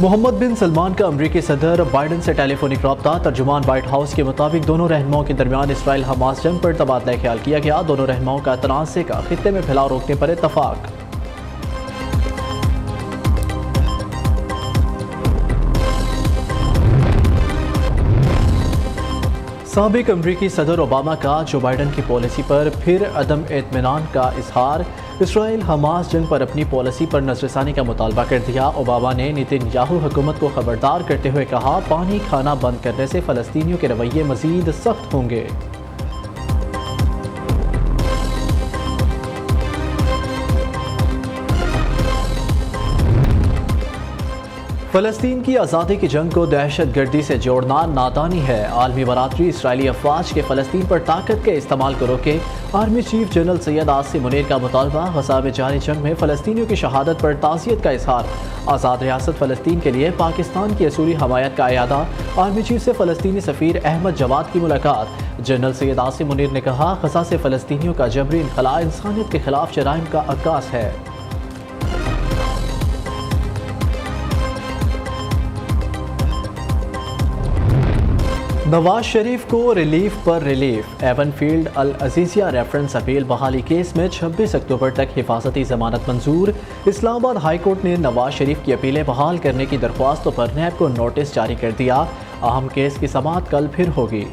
محمد بن سلمان کا امریکی صدر بائیڈن سے ٹیلی فونک رابطہ۔ ترجمان وائٹ ہاؤس کے مطابق دونوں رہنماؤں کے درمیان اسرائیل حماس جنگ پر تبادلہ خیال کیا گیا۔ دونوں رہنماؤں کا تنازع کا خطے میں پھیلاؤ روکنے پر اتفاق۔ سابق امریکی صدر اوباما کا جو بائیڈن کی پالیسی پر پھر عدم اطمینان کا اظہار۔ اسرائیل حماس جنگ پر اپنی پالیسی پر نظر ثانی کا مطالبہ کر دیا۔ اوباما نے نیتن یاہو حکومت کو خبردار کرتے ہوئے کہا، پانی کھانا بند کرنے سے فلسطینیوں کے رویے مزید سخت ہوں گے۔ فلسطین کی آزادی کی جنگ کو دہشت گردی سے جوڑنا نادانی ہے۔ عالمی برادری اسرائیلی افواج کے فلسطین پر طاقت کے استعمال کو روکے۔ Army chief general Syed Asim Munir کا مطالبہ۔ غزہ میں جاری جنگ میں فلسطینیوں کی شہادت پر تعزیت کا اظہار۔ آزاد ریاست فلسطین کے لیے پاکستان کی اصولی حمایت کا اعادہ۔ آرمی چیف سے فلسطینی سفیر احمد جواد کی ملاقات۔ جنرل سید عاصم منیر نے کہا، غزہ سے فلسطینیوں کا جبری انخلاء انسانیت کے خلاف جرائم کا عکاس ہے۔ نواز شریف کو ریلیف پر relief. Even field العزیزیہ reference appeal بحالی کیس میں 26 اکتوبر تک حفاظتی ضمانت منظور۔ اسلام آباد ہائی کورٹ نے نواز شریف کی اپیلیں بحال کرنے کی درخواستوں پر نیب کو نوٹس جاری کر دیا۔ اہم کیس کی سماعت کل پھر ہوگی۔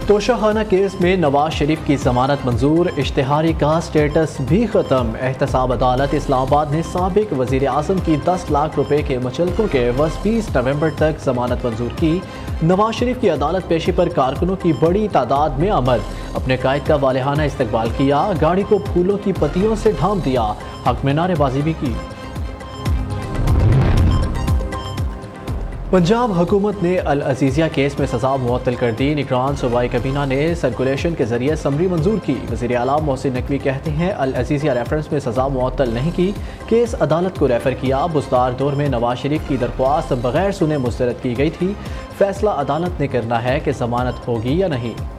توشہ خانہ کیس میں نواز شریف کی ضمانت منظور۔ اشتہاری کا سٹیٹس بھی ختم۔ احتساب عدالت اسلام آباد نے سابق وزیر اعظم کی 10 لاکھ روپے کے مچلکوں کے عوض 20 نومبر تک ضمانت منظور کی۔ نواز شریف کی عدالت پیشی پر کارکنوں کی بڑی تعداد میں آمد۔ اپنے قائد کا والہانہ استقبال کیا۔ گاڑی کو پھولوں کی پتیوں سے ڈھانپ دیا۔ حق میں نعرے بازی بھی کی۔ پنجاب حکومت نے العزیزیہ کیس میں سزا معطل کر دی۔ نگران صوبائی کابینہ نے سرکولیشن کے ذریعے سمری منظور کی۔ وزیر اعلیٰ محسن نقوی کہتے ہیں، العزیزیہ ریفرنس میں سزا معطل نہیں کی، کیس عدالت کو ریفر کیا۔ بزدار دور میں نواز شریف کی درخواست بغیر سنے مسترد کی گئی تھی۔ فیصلہ عدالت نے کرنا ہے کہ ضمانت ہوگی یا نہیں۔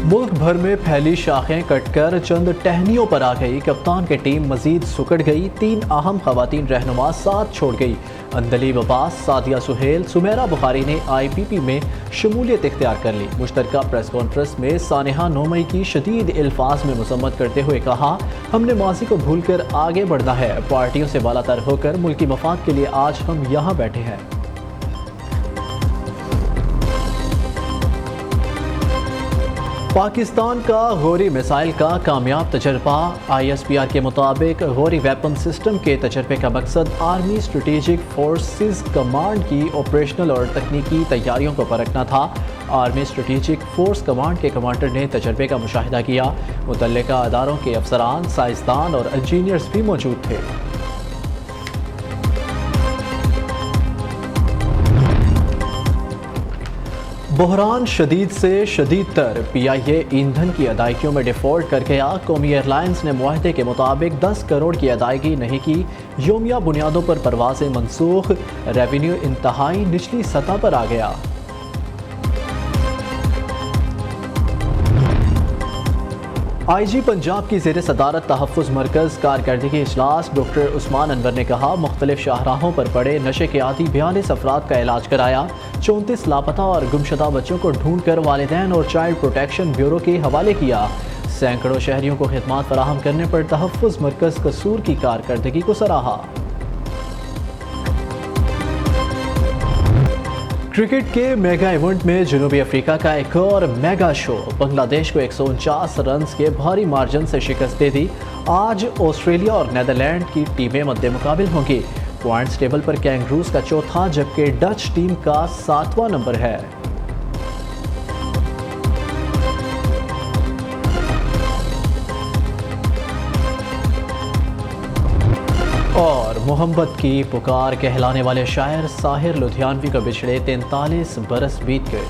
ملک بھر میں پھیلی شاخیں کٹ کر چند ٹہنیوں پر آ گئی۔ کپتان کی ٹیم مزید سکڑ گئی۔ 3 اہم خواتین رہنما ساتھ چھوڑ گئی۔ اندلیب عباس، سعدیہ سہیل، سمیرہ بخاری نے IPP میں شمولیت اختیار کر لی۔ مشترکہ پریس کانفرنس میں سانحہ 9 مئی کی شدید الفاظ میں مذمت کرتے ہوئے کہا، ہم نے ماضی کو بھول کر آگے بڑھنا ہے۔ پارٹیوں سے بالاتر ہو کر ملکی مفاد کے لیے آج ہم یہاں بیٹھے ہیں۔ پاکستان کا غوری میزائل کا کامیاب تجربہ۔ ISPR کے مطابق غوری ویپن سسٹم کے تجربے کا مقصد آرمی اسٹریٹجک فورسز کمانڈ کی آپریشنل اور تکنیکی تیاریوں کو پرکھنا تھا۔ آرمی اسٹریٹجک فورس کمانڈ کے کمانڈر نے تجربے کا مشاہدہ کیا۔ متعلقہ اداروں کے افسران، سائنسدان اور انجینئرز بھی موجود تھے۔ بحران شدید سے شدید تر۔ PIA ایندھن کی ادائیگیوں میں ڈیفالٹ کر گیا۔ قومی ایئر لائنز نے معاہدے کے مطابق 10 کروڑ کی ادائیگی نہیں کی۔ یومیہ بنیادوں پر پروازیں منسوخ۔ ریونیو انتہائی نچلی سطح پر آ گیا۔ IG پنجاب کی زیر صدارت تحفظ مرکز کارکردگی اجلاس۔ ڈاکٹر عثمان انور نے کہا، مختلف شاہراہوں پر پڑے نشے کے عادی 42 افراد کا علاج کرایا۔ 34 لاپتہ اور گمشدہ بچوں کو ڈھونڈ کر والدین اور چائلڈ پروٹیکشن بیورو کے حوالے کیا۔ سینکڑوں شہریوں کو خدمات فراہم کرنے پر تحفظ مرکز قصور کی کارکردگی کو سراہا۔ کرکٹ کے میگا ایونٹ میں جنوبی افریقہ کا ایک اور میگا شو۔ بنگلہ دیش کو 149 رنز کے بھاری مارجن سے شکست دے دی۔ آج آسٹریلیا اور نیدرلینڈ کی ٹیمیں مد مقابل ہوں گی۔ پوائنٹس ٹیبل پر کینگروز کا چوتھا جبکہ ڈچ ٹیم کا 7واں نمبر ہے۔ اور محبت کی پکار کہلانے والے شاعر ساحر لدھیانوی کو بچھڑے 43 برس بیت گئے۔